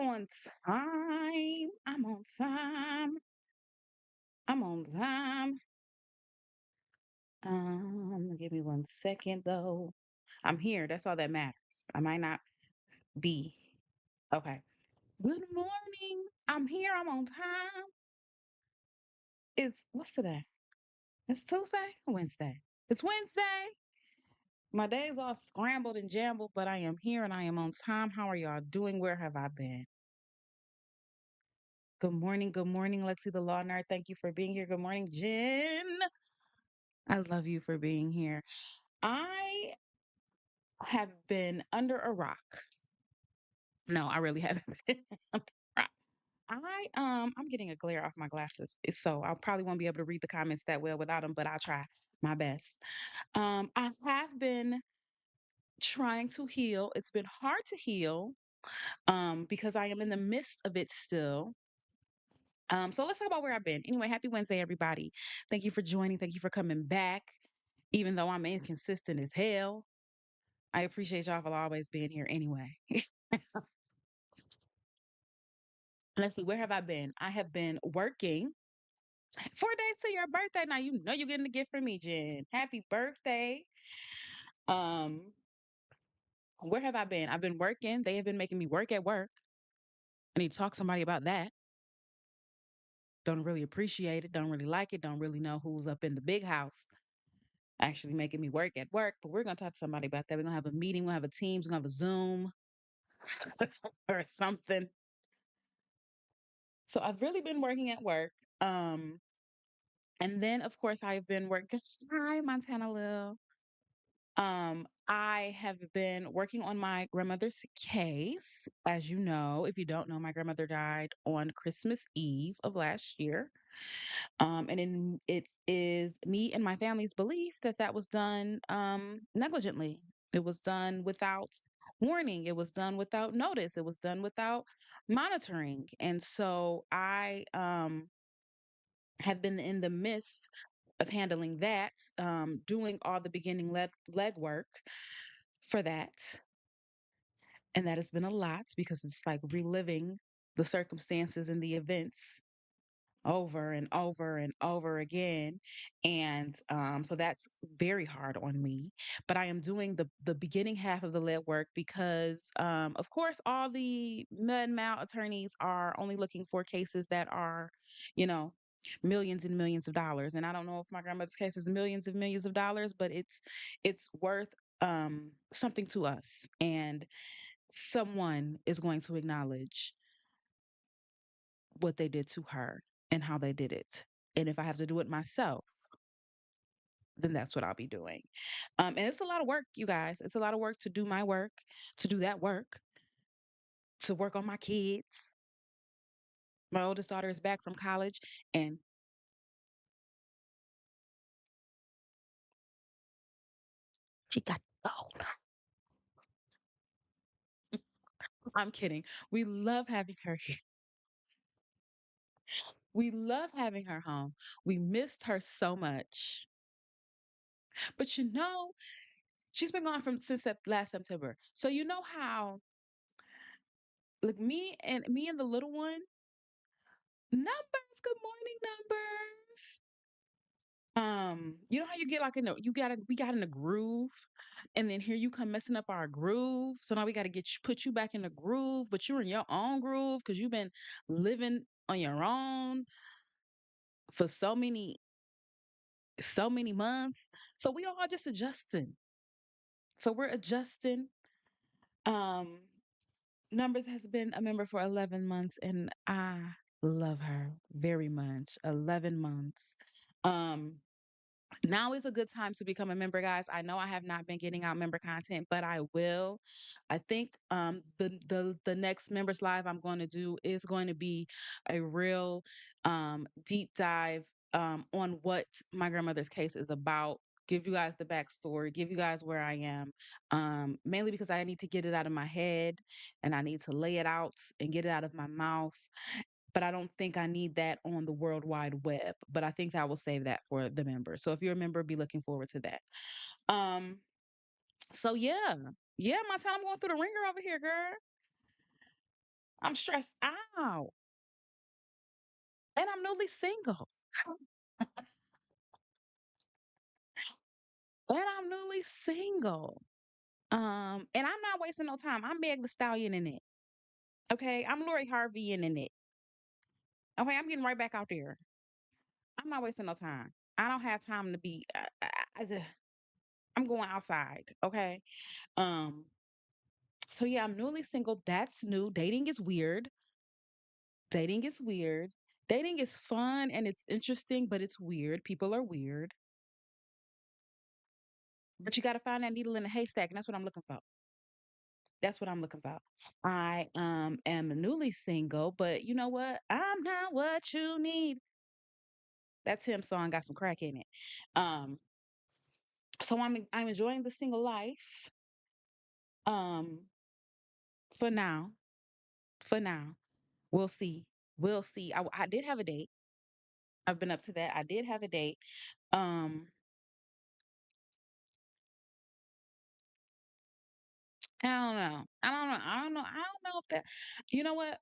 on time. I'm on time. I'm on time. Give me 1 second though. I'm here. That's all that matters. I might not be. Okay. Good morning. I'm here. I'm on time. It's what's today? It's Tuesday or Wednesday? It's Wednesday. My day's all scrambled and jambled, but I am here and I am on time. How are y'all doing? Where have I been? Good morning, Lexi the Law Nerd. Thank you for being here. Good morning, Jen. I love you for being here. I have been under a rock. No, I really haven't been under a rock. I'm getting a glare off my glasses, so I probably won't be able to read the comments that well without them, but I'll try my best. I have been trying to heal. It's been hard to heal, because I am in the midst of it still. So let's talk about where I've been. Anyway, happy Wednesday, everybody. Thank you for joining. Thank you for coming back, even though I'm inconsistent as hell. I appreciate y'all for always being here anyway. Let's see, where have I been? I have been working 4 days to your birthday. Now you know you're getting a gift from me, Jen. Happy birthday. Um, where have I been? I've been working. They have been making me work at work. I need to talk to somebody about that. Don't really appreciate it. Don't really like it. Don't really know who's up in the big house actually making me work at work. But we're gonna talk to somebody about that. We're gonna have a meeting. We're gonna have a Teams. We're gonna have a Zoom or something. So I've really been working at work. Um, and then of course I've been working. Hi, Montana Lil. I have been working on my grandmother's case. As you know, if you don't know, my grandmother died on Christmas Eve of last year. It is me and my family's belief that that was done negligently. It was done without warning. It was done without notice. It was done without monitoring. And so I have been in the midst of handling that, doing all the beginning leg work for that. And that has been a lot because it's like reliving the circumstances and the events over and over and over again. And so that's very hard on me. But I am doing the beginning half of the lead work because, of course, all the med mal attorneys are only looking for cases that are, you know, millions and millions of dollars. And I don't know if my grandmother's case is millions of dollars, but it's worth something to us. And someone is going to acknowledge what they did to her and how they did it. And if I have to do it myself, then that's what I'll be doing. And it's a lot of work, you guys. It's a lot of work to do my work, to do that work, to work on my kids. My oldest daughter is back from college and she got oh, I'm kidding. We love having her here. We love having her home. We missed her so much. But she's been gone from since last September. So you know how like me and the little one numbers, good morning numbers. You know how you get like we got in a groove, and then here you come messing up our groove. So now we got to put you back in the groove, but you're in your own groove because you've been living on your own for so many months. So we all just adjusting. So we're adjusting. Um, Numbers has been a member for 11 months, and I love her very much. 11 months. Um, Now is a good time to become a member, guys. I know I have not been getting out member content, but I will. I think the next members live I'm going to do is going to be a real deep dive on what my grandmother's case is about. Give you guys the backstory, give you guys where I am, mainly because I need to get it out of my head and I need to lay it out and get it out of my mouth, but I don't think I need that on the World Wide Web. But I think I will save that for the members. So if you're a member, be looking forward to that. Um, so yeah, yeah, my time going through the ringer over here, girl. I'm stressed out, and I'm newly single. And I'm newly single. And I'm not wasting no time. I'm Meg the Stallion in it. Okay, I'm Lori Harvey in it. Okay, I'm getting right back out there. I'm not wasting no time. I don't have time to be. I'm going outside. Okay. Um. So yeah, I'm newly single. That's new. Dating is weird. Dating is weird. Dating is fun and it's interesting, but it's weird. People are weird. But you got to find that needle in the haystack, and that's what I'm looking for. That's what I'm looking for. I am newly single, but you know what? I'm not what you need. That Tim song got some crack in it. Um, so I'm enjoying the single life. Um, for now, for now, we'll see. We'll see. I did have a date. I've been up to that. I did have a date. Um, I don't know. I don't know. I don't know. I don't know if that. You know what?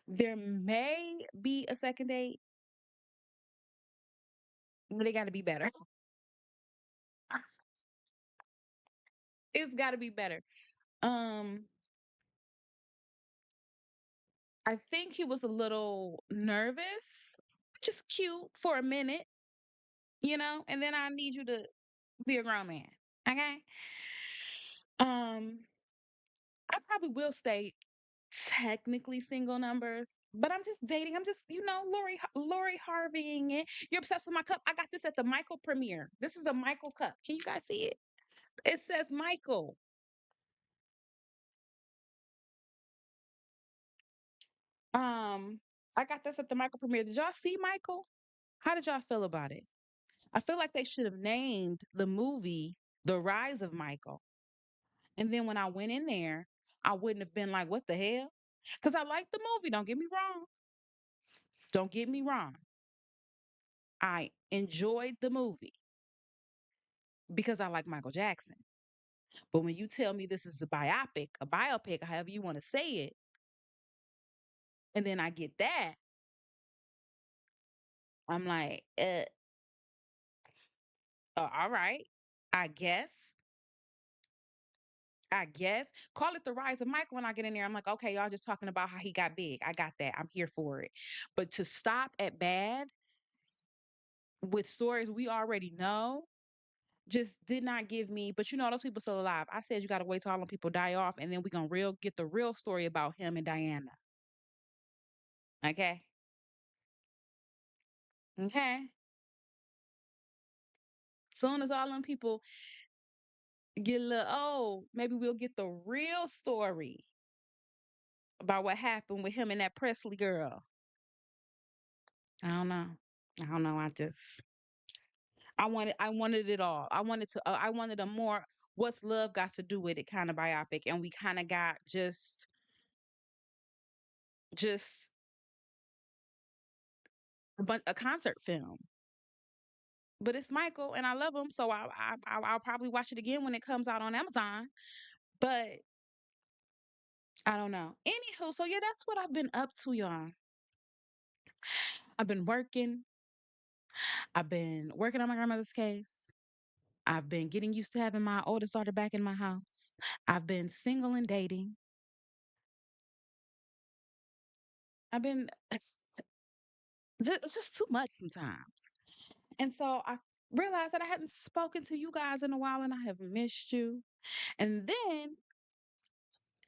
There may be a second date, but it got to be better. It's got to be better. Um, I think he was a little nervous, which is cute for a minute, and then I need you to be a grown man. Okay. Um, I probably will stay technically single numbers, but I'm just dating. I'm just, Lori Harveying it. You're obsessed with my cup. I got this at the Michael premiere. This is a Michael cup. Can you guys see it? It says Michael. Um, I got this at the Michael premiere. Did y'all see Michael? How did y'all feel about it? I feel like they should have named the movie The Rise of Michael. And then when I went in there, I wouldn't have been like, what the hell? Because I liked the movie. Don't get me wrong. Don't get me wrong. I enjoyed the movie because I like Michael Jackson. But when you tell me this is a biopic, however you want to say it, and then I get that, I'm like, all right, I guess. I guess. Call it the rise of Michael when I get in there. I'm like, okay, y'all just talking about how he got big. I got that. I'm here for it. But to stop at bad with stories we already know just did not give me. But those people still alive. I said you gotta wait till all them people die off, and then we gonna get the real story about him and Diana. Okay. Okay. Soon as all them people get a little old, maybe we'll get the real story about what happened with him and that Presley girl. I don't know. I don't know. I wanted it all. I wanted a more what's love got to do with it kind of biopic, and we kind of got just a concert film. But it's Michael, and I love him, so I'll probably watch it again when it comes out on Amazon. But I don't know. Anywho, so yeah, that's what I've been up to, y'all. I've been working. I've been working on my grandmother's case. I've been getting used to having my oldest daughter back in my house. I've been single and dating. I've been it's just too much sometimes. And so I realized that I hadn't spoken to you guys in a while and I have missed you. And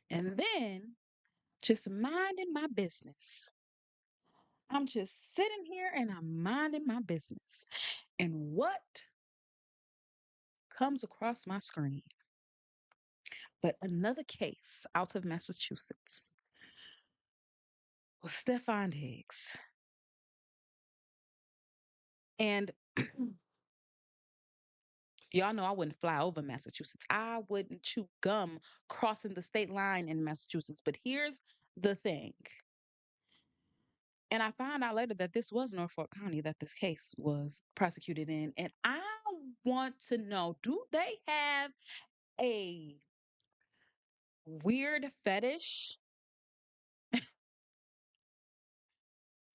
then just minding my business. I'm just sitting here and I'm minding my business. And what comes across my screen? But another case out of Massachusetts was Stefan Diggs. And y'all know I wouldn't fly over Massachusetts. I wouldn't chew gum crossing the state line in Massachusetts. But here's the thing. And I found out later that this was Norfolk County that this case was prosecuted in. And I want to know, do they have a weird fetish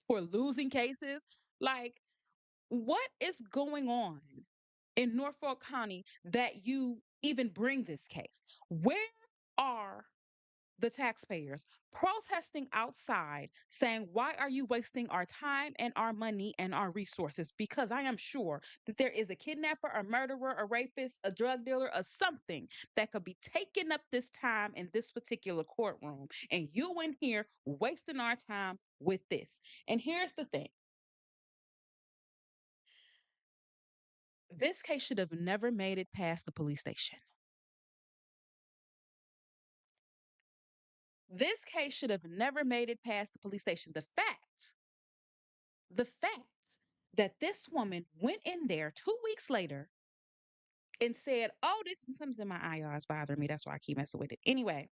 for losing cases. Like, what is going on in Norfolk County that you even bring this case? Where are the taxpayers protesting outside saying, why are you wasting our time and our money and our resources? Because I am sure that there is a kidnapper, a murderer, a rapist, a drug dealer, or something that could be taking up this time in this particular courtroom. And you in here wasting our time with this. And here's the thing, this case should have never made it past the police station. This case should have never made it past the police station. The fact that this woman went in there 2 weeks later and said, oh, this something's in my eye, y'all, it's bothering me. That's why I keep messing with it. Anyway,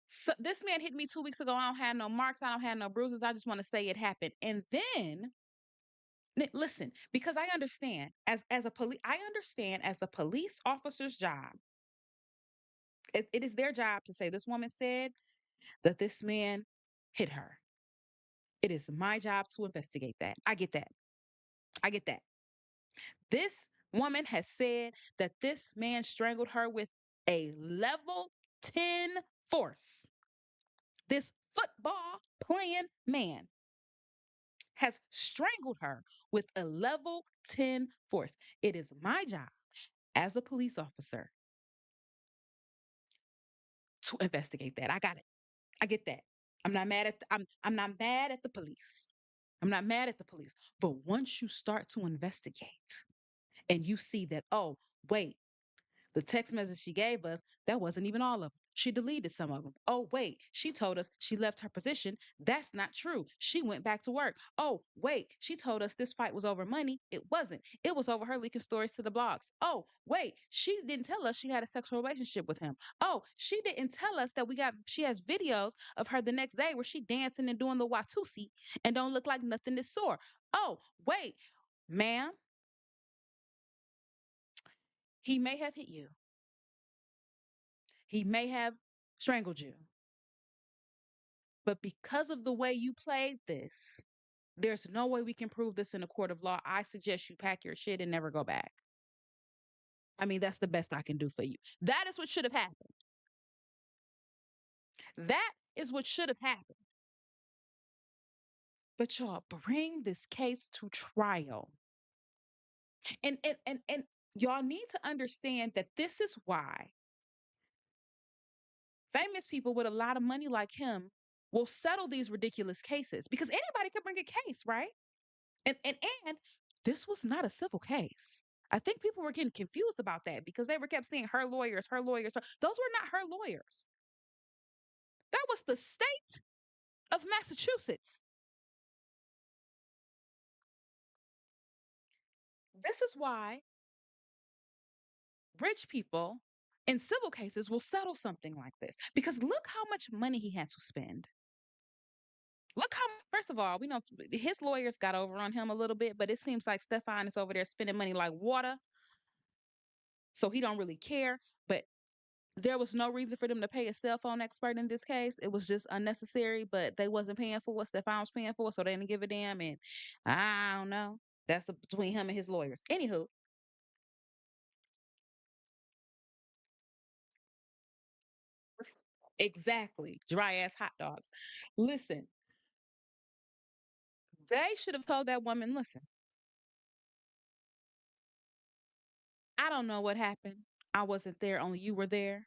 so this man hit me 2 weeks ago. I don't have no marks, I don't have no bruises. I just want to say it happened. And then listen, because I understand as a police, I understand as a police officer's job, it is their job to say this woman said that this man hit her. It is my job to investigate that. I get that. I get that. This woman has said that this man strangled her with a level 10 force. This football playing man has strangled her with a level 10 force. It is my job as a police officer to investigate that. I got it. I get that. I'm not mad at the police. I'm not mad at the police. But once you start to investigate and you see that, oh, wait, the text message she gave us, that wasn't even all of them. She deleted some of them. Oh, wait, she told us she left her position. That's not true. She went back to work. Oh, wait, she told us this fight was over money. It wasn't. It was over her leaking stories to the blogs. Oh, wait, she didn't tell us she had a sexual relationship with him. Oh, she didn't tell us that she has videos of her the next day where she dancing and doing the Watusi and don't look like nothing is sore. Oh, wait, ma'am, he may have hit you. He may have strangled you. But because of the way you played this, there's no way we can prove this in a court of law. I suggest you pack your shit and never go back. I mean, that's the best I can do for you. That is what should have happened. That is what should have happened. But y'all bring this case to trial. And y'all need to understand that this is why famous people with a lot of money like him will settle these ridiculous cases because anybody could bring a case, right? And this was not a civil case. I think people were getting confused about that because they were kept saying her lawyers, her lawyers. Those were not her lawyers. That was the state of Massachusetts. This is why rich people in civil cases will settle something like this because look how much money he had to spend. Look how, first of all, we know his lawyers got over on him a little bit, but it seems like Stefan is over there spending money like water, so he don't really care. But there was no reason for them to pay a cell phone expert in this case. It was just unnecessary, but they wasn't paying for what Stefan was paying for, so they didn't give a damn. And I don't know. That's between him and his lawyers. Anywho, exactly. Dry ass hot dogs. Listen, they should have told that woman, listen, I don't know what happened. I wasn't there, only you were there.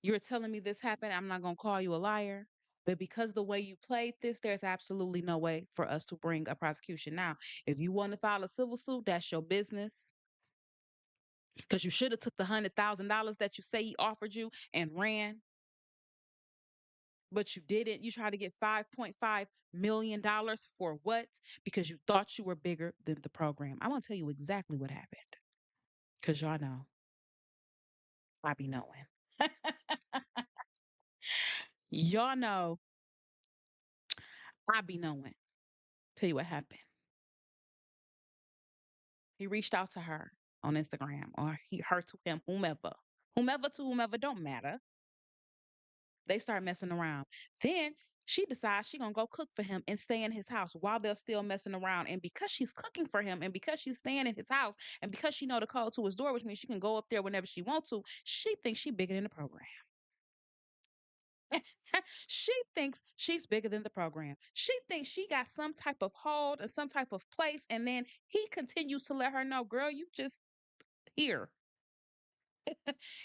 You're telling me this happened. I'm not going to call you a liar. But because the way you played this, there's absolutely no way for us to bring a prosecution. Now, if you want to file a civil suit, that's your business. Because you should have took the $100,000 that you say he offered you and ran, but you didn't. You tried to get $5.5 million for what? Because you thought you were bigger than the program. I want to tell you exactly what happened. Because y'all know I be knowing. Y'all know I be knowing. Tell you what happened. He reached out to her on Instagram, or her to him, whomever. Whomever to whomever don't matter. They start messing around. Then she decides she gonna go cook for him and stay in his house while they're still messing around. And because she's cooking for him, and because she's staying in his house, and because she know the code to his door, which means she can go up there whenever she wants to, she thinks she bigger than the program. She thinks she's bigger than the program. She thinks she got some type of hold and some type of place, and then he continues to let her know, girl, you just here.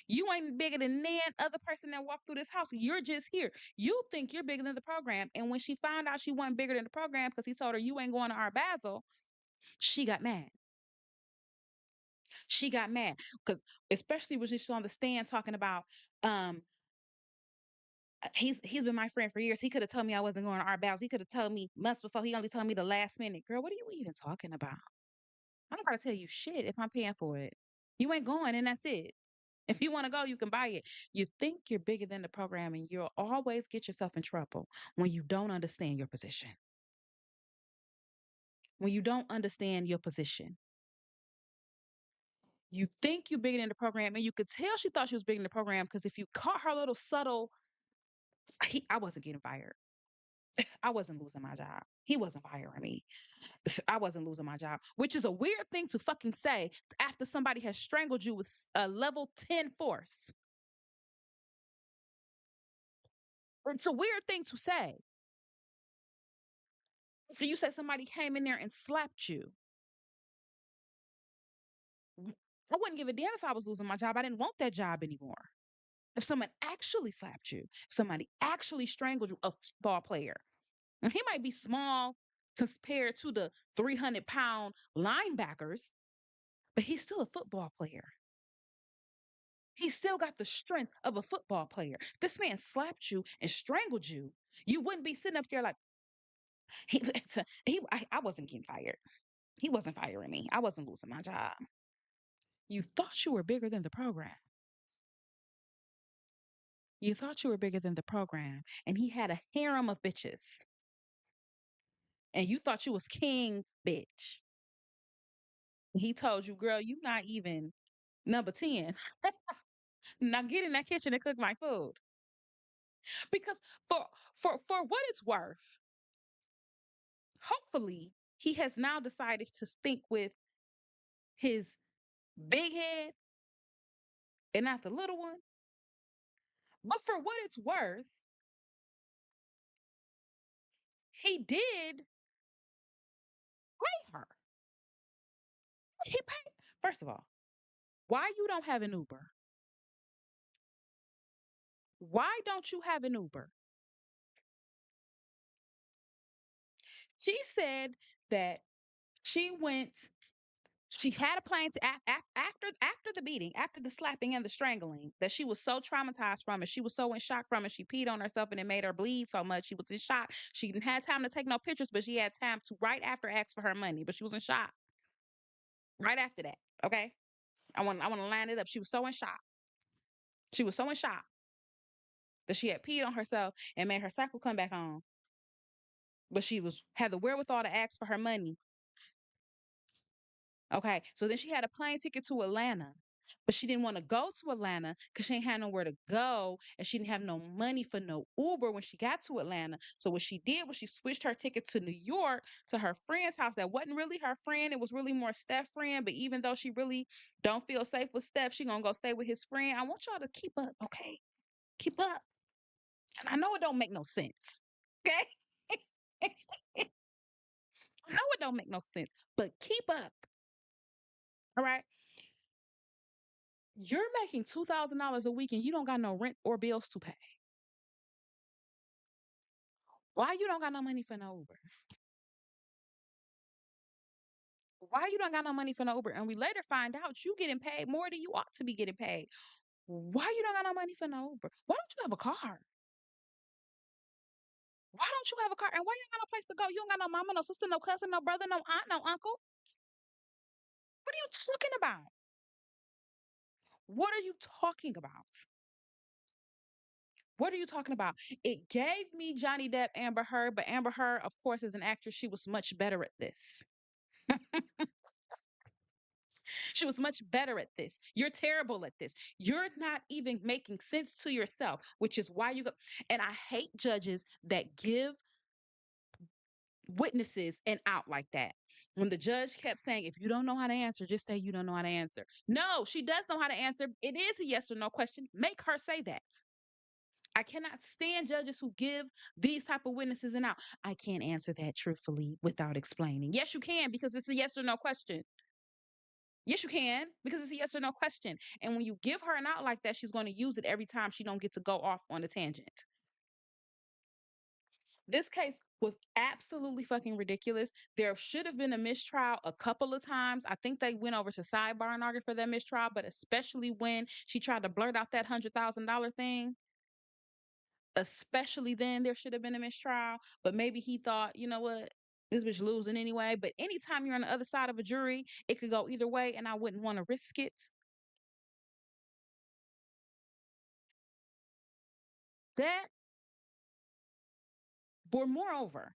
You ain't bigger than that other person that walked through this house. You're just here. You think you're bigger than the program. And when she found out she wasn't bigger than the program because he told her you ain't going to our Basel, she got mad. She got mad because especially when she's on the stand talking about um he's been my friend for years. He could have told me I wasn't going to our Basel. He could have told me months before. He only told me the last minute. Girl, what are you even talking about? I don't gotta tell you shit if I'm paying for it. You ain't going, and that's it. If you want to go, you can buy it. You think you're bigger than the program, and you'll always get yourself in trouble when you don't understand your position. When you don't understand your position, you think you're bigger than the program, and you could tell she thought she was bigger than the program because if you caught her little subtle, I wasn't getting fired. I wasn't losing my job. He wasn't firing me. I wasn't losing my job, which is a weird thing to fucking say after somebody has strangled you with a level 10 force. It's a weird thing to say. So you said somebody came in there and slapped you. I wouldn't give a damn if I was losing my job. I didn't want that job anymore. If someone actually slapped you, if somebody actually strangled you, a football player, and he might be small compared to the 300-pound linebackers, but he's still a football player. He still got the strength of a football player. If this man slapped you and strangled you, you wouldn't be sitting up there like he. I wasn't getting fired. He wasn't firing me. I wasn't losing my job. You thought you were bigger than the program. You thought you were bigger than the program, and he had a harem of bitches, and you thought you was king, bitch. He told you, girl, you not even number 10. Now get in that kitchen and cook my food. Because for what it's worth, hopefully he has now decided to think with his big head and not the little one. But for what it's worth, he did pay her. He paid. First of all, why you don't have an Uber? Why don't you have an Uber? She said that she went she had a plan to after the beating, after the slapping and the strangling, that she was so traumatized from it. She was so in shock from it. She peed on herself and it made her bleed so much. She was in shock. She didn't have time to take no pictures, but she had time to right after ask for her money. But she was in shock right after that. Okay, I want to line it up. She was so in shock. She was so in shock that she had peed on herself and made her cycle come back on. But she was had the wherewithal to ask for her money. Okay. So then she had a plane ticket to Atlanta, but she didn't want to go to Atlanta because she ain't had nowhere to go and she didn't have no money for no Uber when she got to Atlanta. So what she did was she switched her ticket to New York to her friend's house that wasn't really her friend. It was really more Steph's friend. But even though she really don't feel safe with Steph, she gonna go stay with his friend. I want y'all to keep up, okay? Keep up. And I know it don't make no sense. Okay? I know it don't make no sense, but keep up. All right. You're making $2,000 a week and you don't got no rent or bills to pay. Why you don't got no money for no Uber? Why you don't got no money for no Uber? And we later find out you getting paid more than you ought to be getting paid. Why you don't got no money for no Uber? Why don't you have a car? Why don't you have a car? And why you ain't got no place to go? You don't got no mama, no sister, no cousin, no brother, no aunt, no uncle. What are you talking about? What are you talking about? What are you talking about? It gave me Johnny Depp, Amber Heard, but Amber Heard, of course, is an actress. She was much better at this. She was much better at this. You're terrible at this. You're not even making sense to yourself, which is why you go. And I hate judges that give witnesses an out like that. When the judge kept saying, if you don't know how to answer, just say you don't know how to answer. No, she does know how to answer. It is a yes or no question. Make her say that. I cannot stand judges who give these type of witnesses an out. I can't answer that truthfully without explaining. Yes, you can because it's a yes or no question. Yes, you can because it's a yes or no question. And when you give her an out like that, she's going to use it every time she don't get to go off on a tangent. This case was absolutely fucking ridiculous. There should have been a mistrial a couple of times. I think they went over to sidebar and argued for that mistrial, but especially when she tried to blurt out that $100,000 thing, especially then there should have been a mistrial. But maybe he thought, you know what? This bitch losing anyway. But anytime you're on the other side of a jury, it could go either way, and I wouldn't want to risk it. That, or moreover,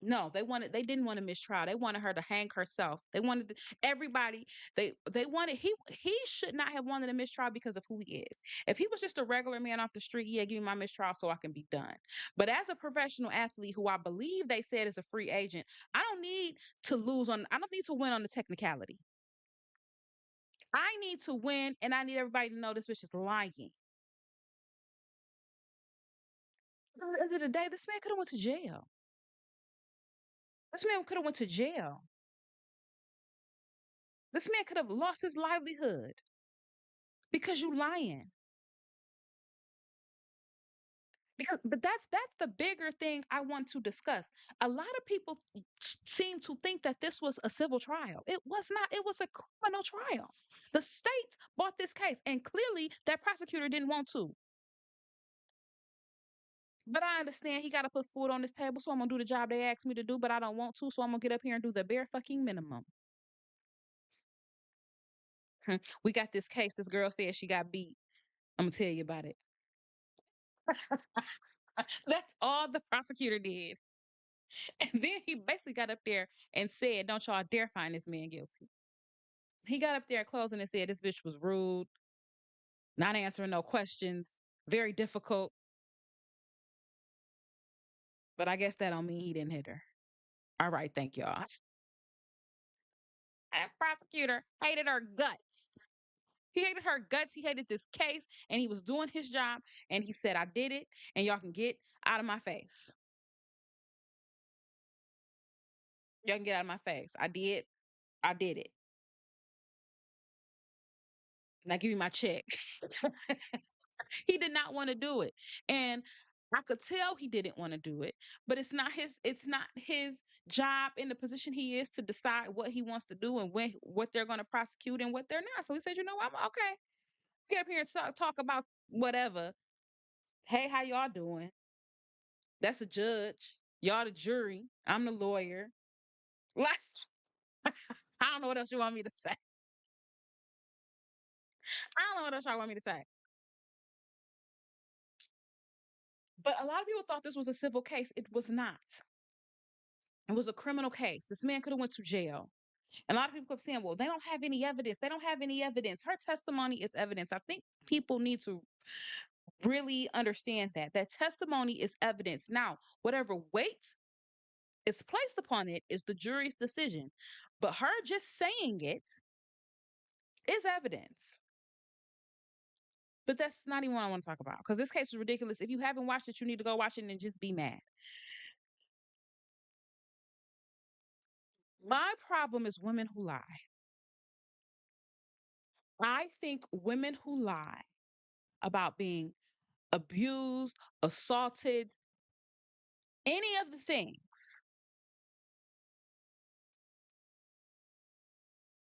no, they didn't want a mistrial. They wanted her to hang herself. They wanted everybody. They wanted he should not have wanted a mistrial because of who he is. If he was just a regular man off the street, yeah, give me my mistrial so I can be done. But as a professional athlete, who I believe they said is a free agent, I don't need to lose on. I don't need to win on the technicality. I need to win, and I need everybody to know this bitch is lying. At the end of the day, this man could have went to jail. This man could have went to jail. This man could have lost his livelihood because you lying. Because, but that's the bigger thing I want to discuss. A lot of people seem to think that this was a civil trial. It was not. It was a criminal trial. The state bought this case, and clearly that prosecutor didn't want to. But I understand he got to put food on this table, so I'm gonna do the job they asked me to do. But I don't want to, so I'm gonna get up here and do the bare fucking minimum. We got this case. This girl said she got beat. I'm gonna tell you about it. That's all the prosecutor did. And then he basically got up there and said, "Don't y'all dare find this man guilty." He got up there at closing and said this bitch was rude, not answering no questions, very difficult. But I guess that don't mean he didn't hit her. All right, thank y'all. That prosecutor hated her guts. He hated her guts. He hated this case, and he was doing his job. And he said, "I did it, and y'all can get out of my face. Y'all can get out of my face. I did. I did it. Now give me my check." He did not want to do it. And I could tell he didn't want to do it, but it's not his job in the position he is to decide what he wants to do and when what they're going to prosecute and what they're not. So he said, "You know what? I'm okay. Get up here and talk about whatever. Hey, how y'all doing? That's a judge. Y'all the jury. I'm the lawyer." Like, I don't know what else you want me to say. I don't know what else y'all want me to say. But a lot of people thought this was a civil case. It was not. It was a criminal case. This man could have went to jail. And a lot of people kept saying, "Well, they don't have any evidence. They don't have any evidence." Her testimony is evidence. I think people need to really understand that testimony is evidence. Now, whatever weight is placed upon it is the jury's decision. But her just saying it is evidence. But that's not even what I want to talk about because this case is ridiculous. If you haven't watched it, you need to go watch it and just be mad. My problem is women who lie. I think women who lie about being abused, assaulted, any of the things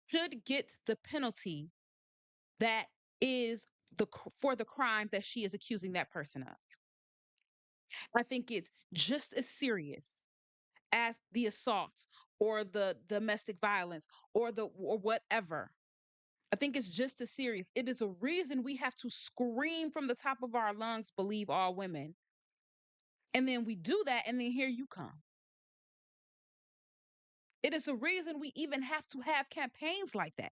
should get the penalty that is for the crime that she is accusing that person of. I think it's just as serious as the assault or the domestic violence or whatever. I think it's just as serious. It is a reason we have to scream from the top of our lungs, "Believe all women." And then we do that, and then here you come. It is the reason we even have to have campaigns like that.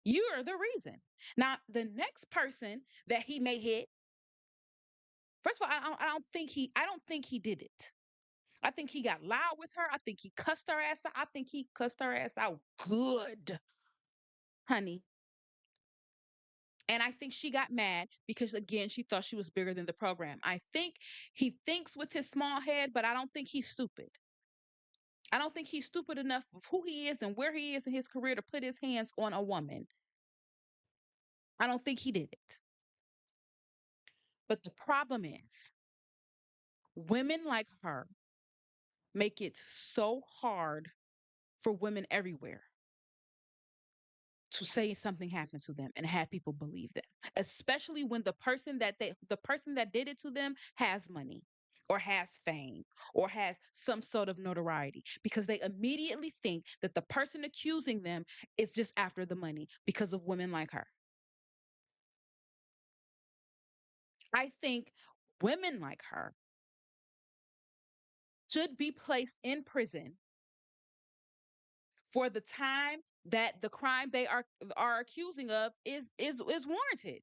You're the reason. Now, the next person that he may hit, first of all, I don't think he did it. I think he got loud with her. I think he cussed her ass out. I think he cussed her ass out good, honey. And I think she got mad because, again, she thought she was bigger than the program. I think he thinks with his small head, but I don't think he's stupid. I don't think he's stupid enough of who he is and where he is in his career to put his hands on a woman. I don't think he did it. But the problem is, women like her make it so hard for women everywhere to say something happened to them and have people believe them, especially when the person that did it to them has money or has fame or has some sort of notoriety, because they immediately think that the person accusing them is just after the money because of women like her. I think women like her should be placed in prison for the time that the crime they are accusing of is warranted.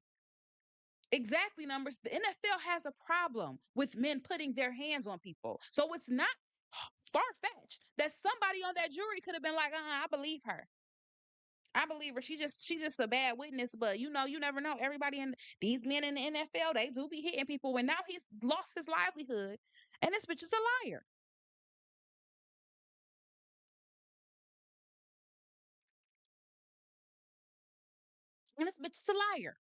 Exactly, numbers. The NFL has a problem with men putting their hands on people. So it's not far fetched that somebody on that jury could have been like, I believe her. I believe her. She just a bad witness, but you never know. Everybody in these men in the NFL, they do be hitting people. And now he's lost his livelihood, and this bitch is a liar. And this bitch is a liar.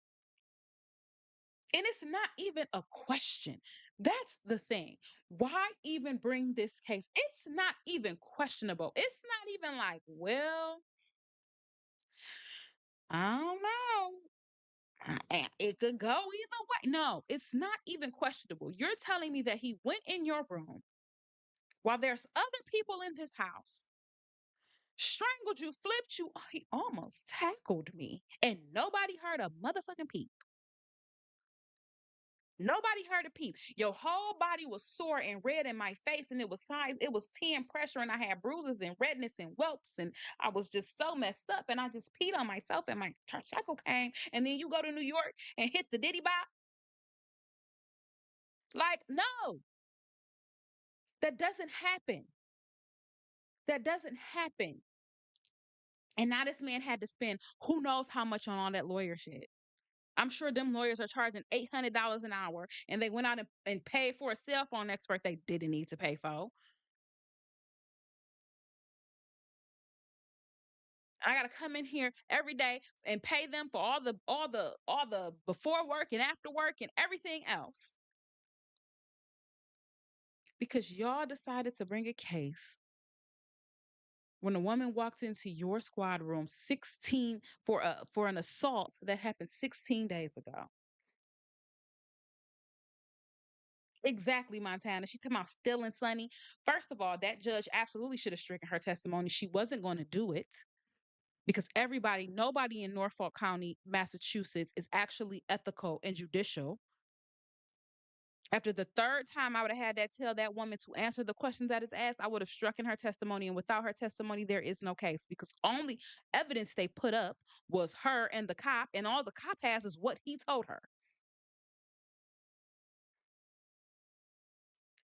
And it's not even a question. That's the thing. Why even bring this case? It's not even questionable. It's not even like, well, I don't know. It could go either way. No, it's not even questionable. You're telling me that he went in your room while there's other people in this house, strangled you, flipped you. Oh, he almost tackled me, and nobody heard a motherfucking peep. Nobody heard a peep. Your whole body was sore and red in my face, and it was signs, it was 10 pressure, and I had bruises and redness and whelps, and I was just so messed up, and I just peed on myself, and my cycle came, and then you go to New York and hit the Diddy Bop. Like, no, that doesn't happen. That doesn't happen. And now this man had to spend who knows how much on all that lawyer shit. I'm sure them lawyers are charging $800 an hour, and they went out and paid for a cell phone expert they didn't need to pay for. I gotta come in here every day and pay them for all the before work and after work and everything else. Because y'all decided to bring a case when a woman walked into your squad room 16 for an assault that happened 16 days ago. Exactly, Montana. She talking about stealing Sonny. First of all, that judge absolutely should have stricken her testimony. She wasn't going to do it because nobody in Norfolk County, Massachusetts, is actually ethical and judicial. After the third time I would have had that tell that woman to answer the questions that is asked, I would have struck in her testimony. And without her testimony, there is no case, because only evidence they put up was her and the cop, and all the cop has is what he told her.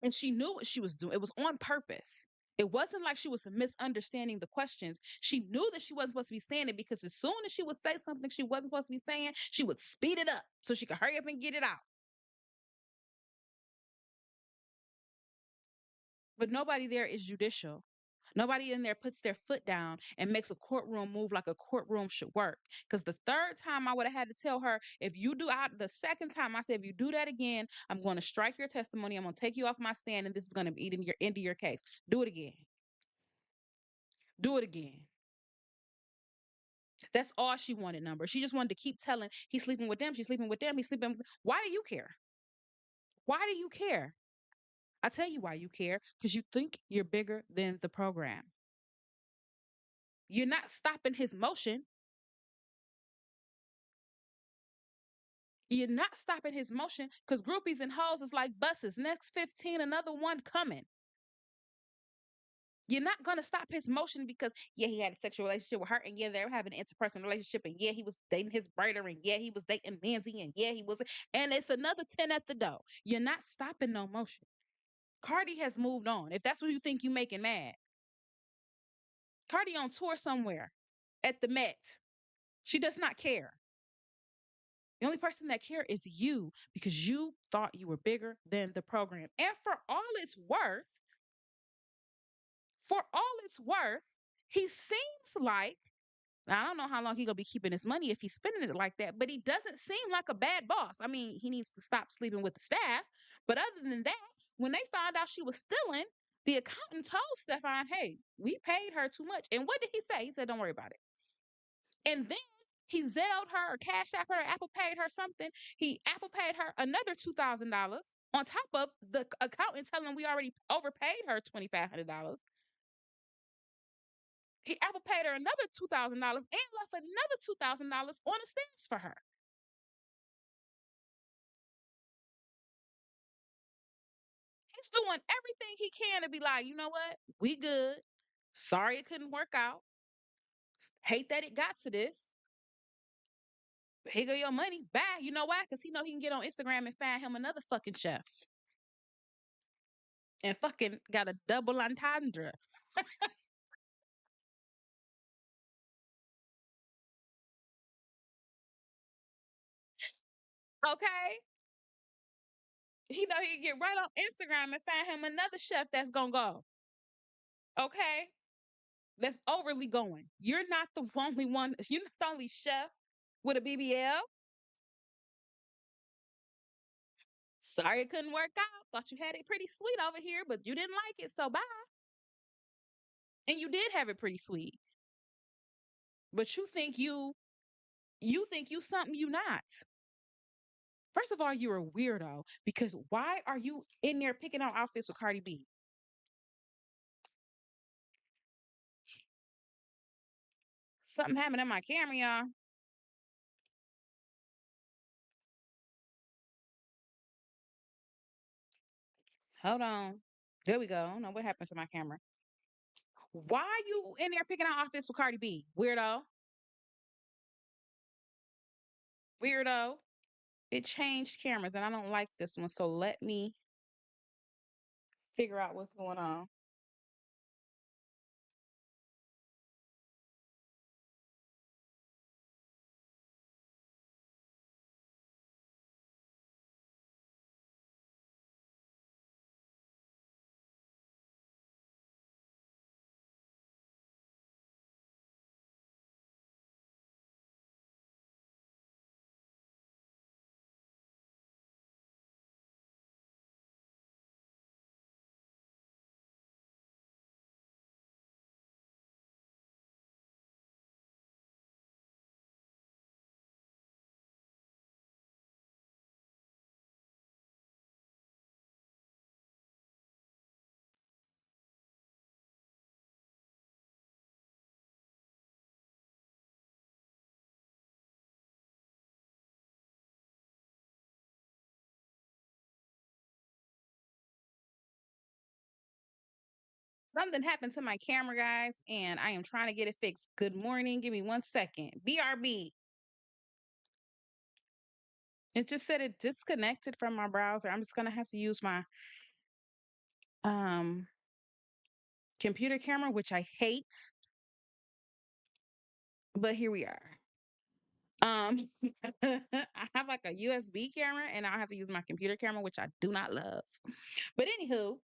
And she knew what she was doing. It was on purpose. It wasn't like she was misunderstanding the questions. She knew that she wasn't supposed to be saying it, because as soon as she would say something she wasn't supposed to be saying, she would speed it up so she could hurry up and get it out. But nobody there is judicial. Nobody in there puts their foot down and makes a courtroom move like a courtroom should work. Because the third time I would have had to tell her, if you do out the second time, I said, if you do that again, I'm going to strike your testimony. I'm going to take you off my stand, and this is going to be eating your into your case. Do it again. Do it again. That's all she wanted, number. She just wanted to keep telling he's sleeping with them, she's sleeping with them, he's sleeping with. Why do you care? Why do you care? I tell you why you care, because you think you're bigger than the program. You're not stopping his motion. You're not stopping his motion, because groupies and hoes is like buses. Next 15, another one coming. You're not gonna stop his motion because yeah, he had a sexual relationship with her, and yeah, they were having an interpersonal relationship, and yeah, he was dating his brother, and yeah, he was dating Nancy, and yeah, he was, and it's another 10 at the door. You're not stopping no motion. Cardi has moved on. If that's what you think you making mad, Cardi on tour somewhere at the Met. She does not care. The only person that care is you because you thought you were bigger than the program. And for all it's worth, he seems like, now, I don't know how long he gonna be keeping his money if he's spending it like that, but he doesn't seem like a bad boss. I mean, he needs to stop sleeping with the staff. But other than that, when they found out she was stealing, the accountant told Stefan, hey, we paid her too much. And what did he say? He said, don't worry about it. And then he Zelled her or Cash App her or Apple paid her something. He Apple paid her another $2,000 on top of the accountant telling him we already overpaid her $2,500. He Apple paid her another $2,000 and left another $2,000 on the stairs for her. He's doing everything he can to be like, you know what? We good. Sorry it couldn't work out. Hate that it got to this. Here go your money. Bye. You know why? Because he know he can get on Instagram and find him another fucking chef. And fucking got a double entendre. Okay? He know he can get right on Instagram and find him another chef that's gonna go. Okay? That's overly going. You're not the only one. You're not the only chef with a BBL. Sorry it couldn't work out. Thought you had it pretty sweet over here, but you didn't like it, so bye. And you did have it pretty sweet. But you think you something you not. First of all, you're a weirdo because why are you in there picking out outfits with Cardi B? Something happened in my camera, y'all. Hold on. There we go. I don't know what happened to my camera. Why are you in there picking out outfits with Cardi B? Weirdo. Weirdo. It changed cameras and I don't like this one. So let me figure out what's going on. Something happened to my camera, guys, and I am trying to get it fixed. Good morning. Give me 1 second. BRB. It just said it disconnected from my browser. I'm just gonna have to use my um computer camera, which I hate, but here we are. I have like a USB camera, and I have to use my computer camera, which I do not love. But anywho,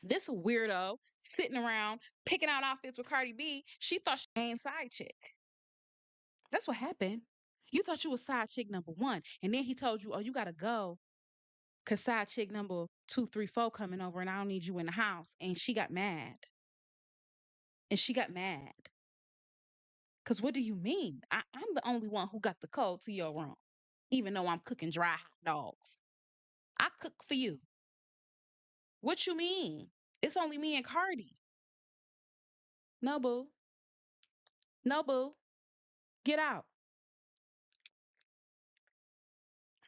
this weirdo sitting around picking out outfits with Cardi B, she thought she ain't side chick. That's what happened. You thought you was side chick number one, and then he told you, "Oh, you gotta go, cause side chick number two, three, four coming over, and I don't need you in the house." And she got mad. And she got mad. Cause what do you mean? I'm the only one who got the code to your room, even though I'm cooking dry hot dogs. I cook for you. What you mean? It's only me and Cardi. No boo. No boo. Get out.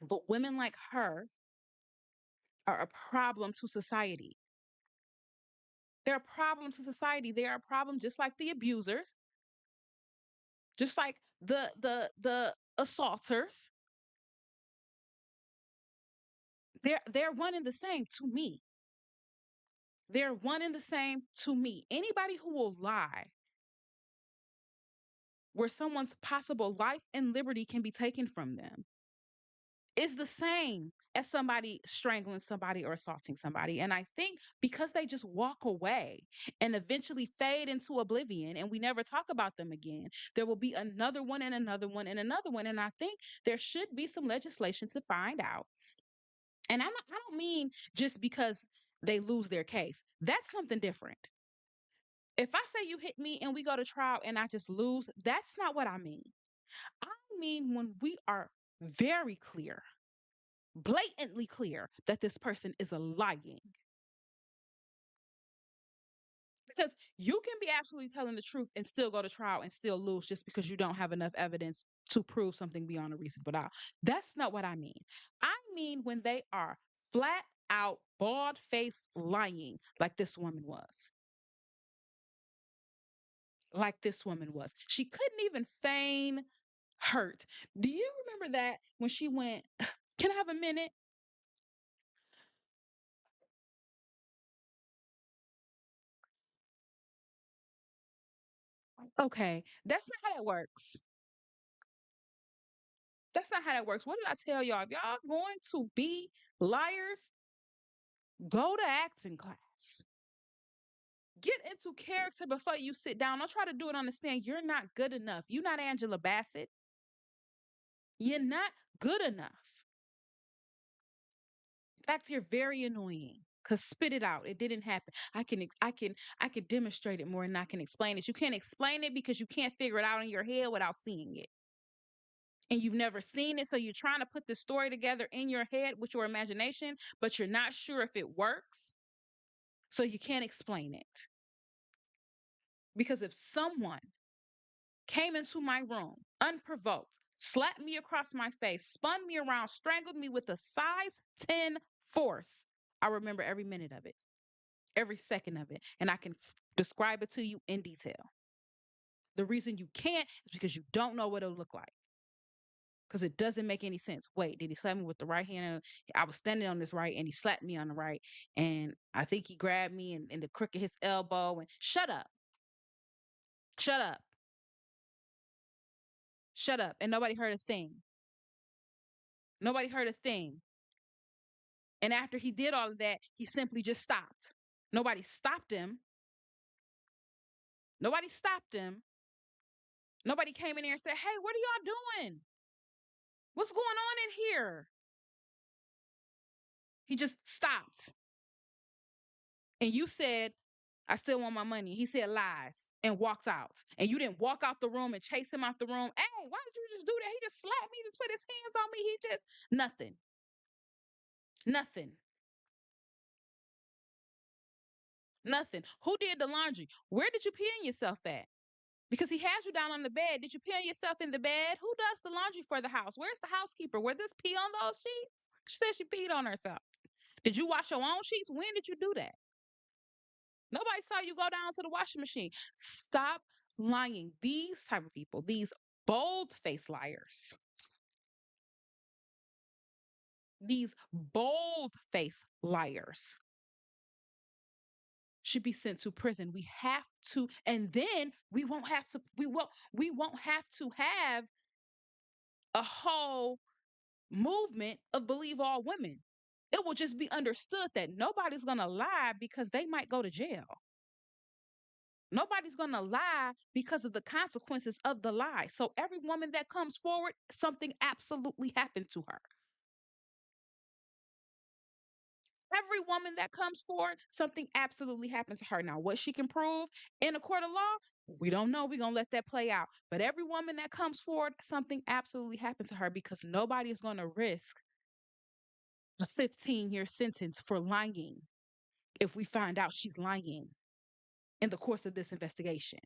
But women like her are a problem to society. They're a problem to society. They are a problem just like the abusers, just like the assaulters. They're one and the same to me. They're one and the same to me. Anybody who will lie where someone's possible life and liberty can be taken from them is the same as somebody strangling somebody or assaulting somebody. And I think because they just walk away and eventually fade into oblivion and we never talk about them again, there will be another one and another one and another one. And I think there should be some legislation to find out. And I don't mean just because they lose their case. That's something different. If I say you hit me and we go to trial and I just lose, that's not what I mean. I mean when we are very clear, blatantly clear that this person is lying. Because you can be absolutely telling the truth and still go to trial and still lose just because you don't have enough evidence to prove something beyond a reasonable doubt. That's not what I mean. I mean when they are flat out, bald faced lying like this woman was. Like this woman was. She couldn't even feign hurt. Do you remember that when she went, can I have a minute? Okay, that's not how that works. That's not how that works. What did I tell y'all? If y'all going to be liars, go to acting class. Get into character before you sit down. Don't try to do it on the stand. You're not good enough. You're not Angela Bassett. You're not good enough. In fact, you're very annoying. Cause spit it out. It didn't happen. I can demonstrate it more than I can explain it. You can't explain it because you can't figure it out in your head without seeing it. And you've never seen it, so you're trying to put the story together in your head with your imagination, but you're not sure if it works, so you can't explain it. Because if someone came into my room unprovoked, slapped me across my face, spun me around, strangled me with a size 10 force, I remember every minute of it, every second of it, and I can describe it to you in detail. The reason you can't is because you don't know what it'll look like. Because it doesn't make any sense. Wait, did he slap me with the right hand? I was standing on this right and he slapped me on the right. And I think he grabbed me in the crook of his elbow and shut up, shut up, shut up. And nobody heard a thing. Nobody heard a thing. And after he did all of that, he simply just stopped. Nobody stopped him. Nobody stopped him. Nobody came in here and said, hey, what are y'all doing? What's going on in here? He just stopped. And you said, I still want my money. He said lies and walked out. And you didn't walk out the room and chase him out the room. Hey, why did you just do that? He just slapped me, just put his hands on me. He just, nothing, nothing, nothing. Who did the laundry? Where did you pee on yourself at? Because he has you down on the bed. Did you pee on yourself in the bed? Who does the laundry for the house? Where's the housekeeper? Where this pee on those sheets? She said she peed on herself. Did you wash your own sheets? When did you do that? Nobody saw you go down to the washing machine. Stop lying. These type of people, these bold-faced liars, these bold-faced liars should be sent to prison. We have to, and then we won't have to have a whole movement of believe all women. It will just be understood that nobody's gonna lie because they might go to jail. Nobody's going to lie because of the consequences of the lie. So every woman that comes forward, something absolutely happened to her. Every woman that comes forward, something absolutely happened to her. Now, what she can prove in a court of law, we don't know. We're going to let that play out. But every woman that comes forward, something absolutely happened to her because nobody is going to risk a 15-year sentence for lying if we find out she's lying in the course of this investigation.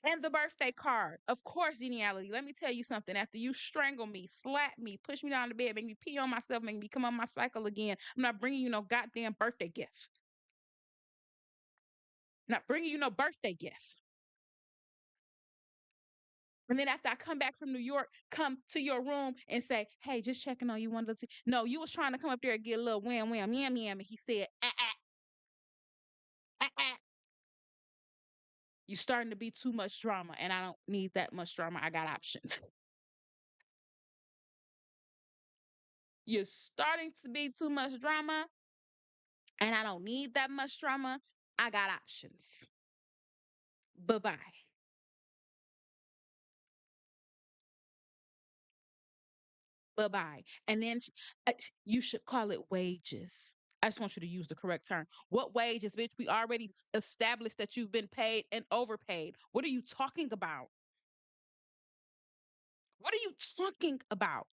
And the birthday card. Of course, geniality. Let me tell you something. After you strangle me, slap me, push me down the bed, make me pee on myself, make me come on my cycle again, I'm not bringing you no goddamn birthday gift. Not bringing you no birthday gift. And then after I come back from New York, come to your room and say, "Hey, just checking on you one little." No, you was trying to come up there and get a little wham wham yam yam, and he said, ah, ah. You starting to be too much drama, and I don't need that much drama. I got options. You're starting to be too much drama, and I don't need that much drama. I got options. Bye bye. Bye bye. And then you should call it wages. I just want you to use the correct term. What wages, bitch? We already established that you've been paid and overpaid. What are you talking about? What are you talking about?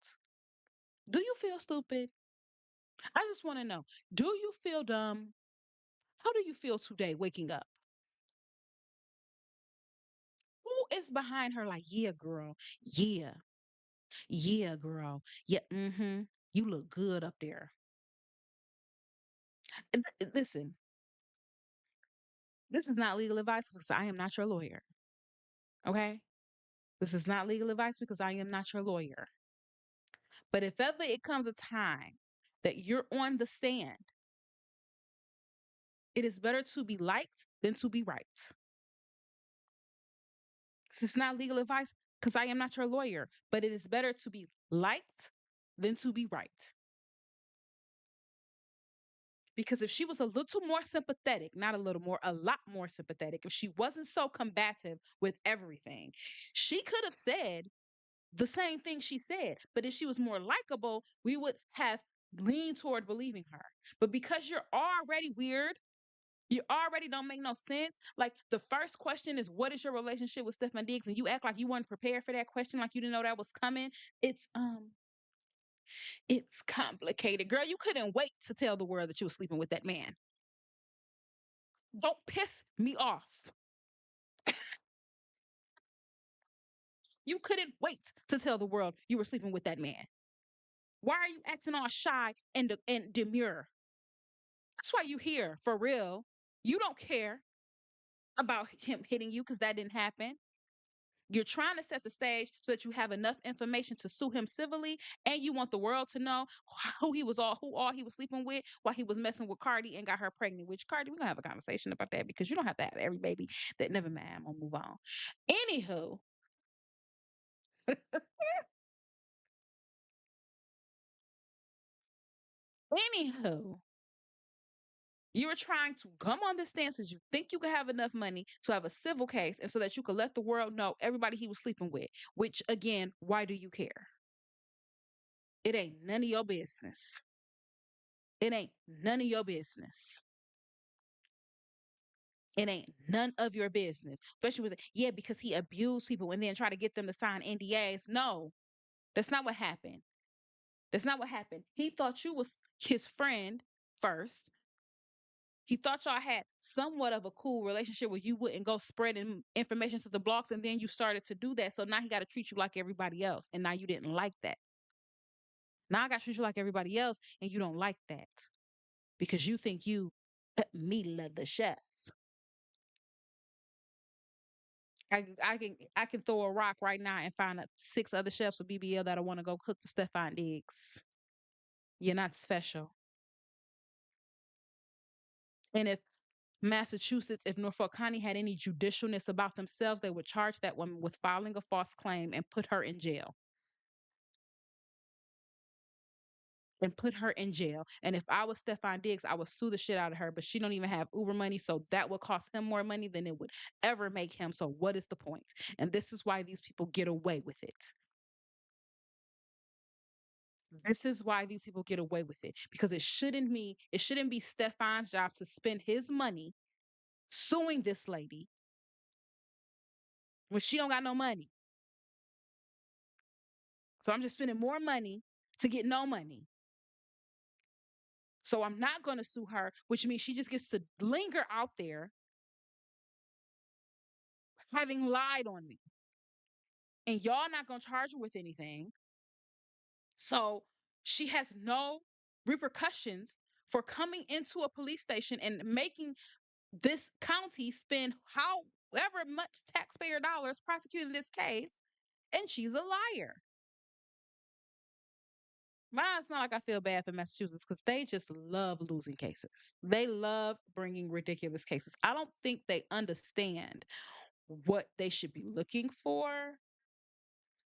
Do you feel stupid? I just want to know. Do you feel dumb? How do you feel today waking up? Who is behind her like, yeah, girl. Yeah. Yeah, girl. Yeah, mm-hmm. You look good up there. Listen, this is not legal advice because I am not your lawyer. Okay? This is not legal advice because I am not your lawyer. But if ever it comes a time that you're on the stand, it is better to be liked than to be right. This is not legal advice because I am not your lawyer, but it is better to be liked than to be right. Because if she was a little more sympathetic, not a little more, a lot more sympathetic, if she wasn't so combative with everything, she could have said the same thing she said. But if she was more likable, we would have leaned toward believing her. But because you're already weird, you already don't make no sense. Like the first question is, what is your relationship with Stefan Diggs? And you act like you weren't prepared for that question, like you didn't know that was coming. It's it's complicated. Girl, you couldn't wait to tell the world that you were sleeping with that man. Don't piss me off. You couldn't wait to tell the world you were sleeping with that man. Why are you acting all shy and demure? That's why you here for real. You don't care about him hitting you because that didn't happen. You're trying to set the stage so that you have enough information to sue him civilly, and you want the world to know who all he was sleeping with while he was messing with Cardi and got her pregnant. Which Cardi, we're gonna have a conversation about that because you don't have to have every baby. That never mind. I'm gonna move on. Anywho, anywho, you were trying to come on this stance as you think you could have enough money to have a civil case and so that you could let the world know everybody he was sleeping with. Which again, why do you care? It ain't none of your business. It ain't none of your business. It ain't none of your business. Especially with, yeah, because he abused people and then try to get them to sign NDAs. No, that's not what happened. That's not what happened. He thought you was his friend first. He thought y'all had somewhat of a cool relationship where you wouldn't go spreading information to the blocks, and then you started to do that. So now he got to treat you like everybody else, and now you didn't like that. Now I got to treat you like everybody else, and you don't like that because you think you me love the chef. I can throw a rock right now and find six other chefs with BBL that I want to go cook for Stefan Diggs. You're not special. And if Norfolk County had any judicialness about themselves, they would charge that woman with filing a false claim and put her in jail. And put her in jail. And if I was Stefan Diggs, I would sue the shit out of her. But she don't even have Uber money, so that would cost him more money than it would ever make him. So what is the point? And this is why these people get away with it. This is why these people get away with it because it shouldn't be Stefan's job to spend his money suing this lady when she don't got no money. So I'm just spending more money to get no money. So I'm not going to sue her, which means she just gets to linger out there having lied on me. And y'all not going to charge her with anything. So she has no repercussions for coming into a police station and making this county spend however much taxpayer dollars prosecuting this case. And she's a liar. It's not like I feel bad for Massachusetts because they just love losing cases. They love bringing ridiculous cases. I don't think they understand what they should be looking for.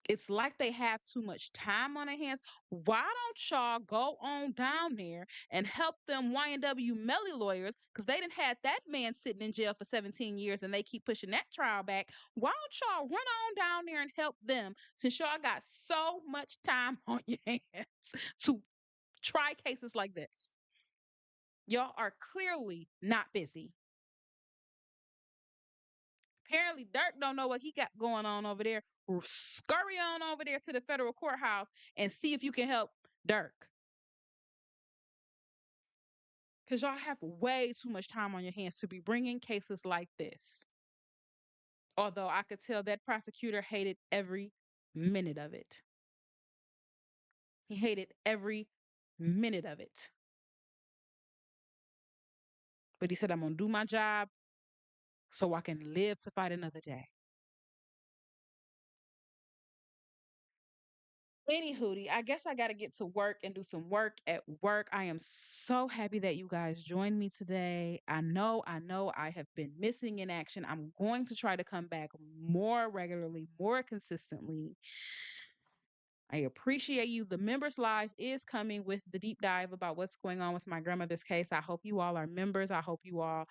It's like they have too much time on their hands. Why don't y'all go on down there and help them YNW Melly lawyers? Because they didn't had that man sitting in jail for 17 years and they keep pushing that trial back. Why don't y'all run on down there and help them since y'all got so much time on your hands to try cases like this? Y'all are clearly not busy. Apparently, Dirk don't know what he got going on over there. Scurry on over there to the federal courthouse and see if you can help Dirk. Because y'all have way too much time on your hands to be bringing cases like this. Although I could tell that prosecutor hated every minute of it. He hated every minute of it. But he said, I'm going to do my job so I can live to fight another day. Anywho, I guess I got to get to work and do some work at work. I am so happy that you guys joined me today. I know I have been missing in action. I'm going to try to come back more regularly, more consistently. I appreciate you. The members live is coming with the deep dive about what's going on with my grandmother's case. I hope you all are members. I hope you all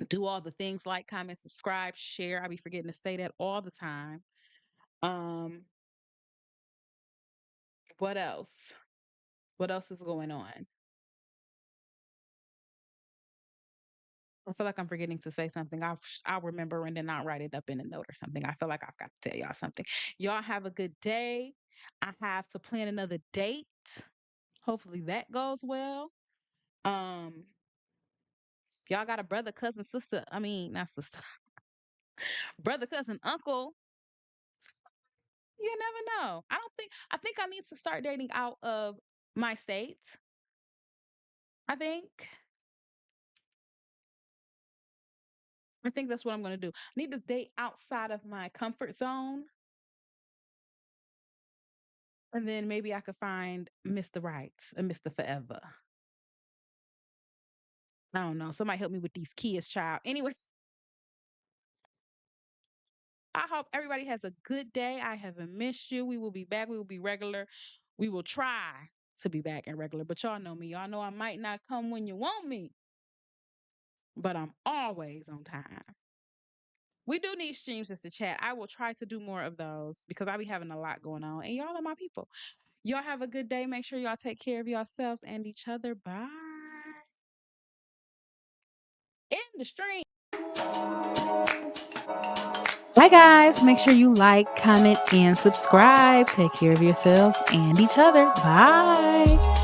do all the things like, comment, subscribe, share. I be forgetting to say that all the time. What else? What else is going on? I feel like I'm forgetting to say something. I'll remember and then I'll write it up in a note or something. I feel like I've got to tell y'all something. Y'all have a good day. I have to plan another date. Hopefully that goes well. Um, y'all got a brother, cousin, sister. I mean, not sister. Brother, cousin, uncle. You never know. I think I need to start dating out of my state. I think. I think that's what I'm gonna do. I need to date outside of my comfort zone. And then maybe I could find Mr. Right and Mr. Forever. I don't know. Somebody help me with these kids, child. Anyways, I hope everybody has a good day. I haven't missed you. We will be back. We will be regular. We will try to be back and regular. But y'all know me. Y'all know I might not come when you want me, but I'm always on time. We do need streams just to chat. I will try to do more of those because I be having a lot going on. And y'all are my people. Y'all have a good day. Make sure y'all take care of yourselves and each other. Bye. In the stream. Bye, guys. Make sure you like, comment, and subscribe. Take care of yourselves and each other. Bye.